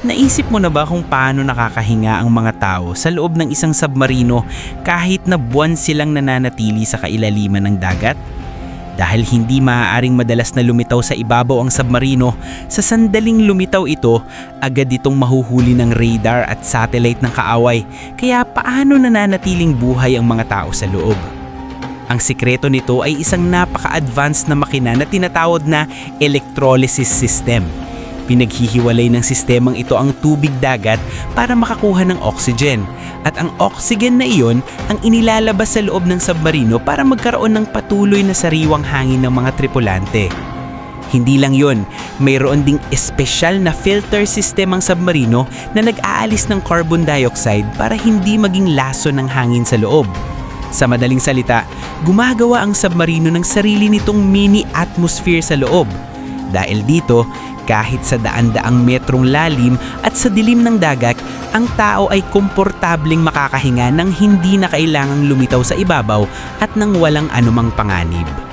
Naisip mo na ba kung paano nakakahinga ang mga tao sa loob ng isang submarino kahit na buwan silang nananatili sa kailaliman ng dagat? Dahil hindi maaaring madalas na lumitaw sa ibabaw ang submarino, sa sandaling lumitaw ito, agad itong mahuhuli ng radar at satellite ng kaaway. Kaya paano nananatiling buhay ang mga tao sa loob? Ang sikreto nito ay isang napaka-advanced na makina na tinatawag na electrolysis system. Pinaghihiwalay ng sistemang ito ang tubig dagat para makakuha ng oxygen. At ang oxygen na iyon ang inilalabas sa loob ng submarino para magkaroon ng patuloy na sariwang hangin ng mga tripulante. Hindi lang yon, mayroon ding espesyal na filter system ang submarino na nag-aalis ng carbon dioxide para hindi maging laso ng hangin sa loob. Sa madaling salita, gumagawa ang submarino ng sarili nitong mini atmosphere sa loob. Dahil dito, kahit sa daan-daang metrong lalim at sa dilim ng dagat, ang tao ay komportableng makakahinga nang hindi na kailangang lumitaw sa ibabaw at nang walang anumang panganib.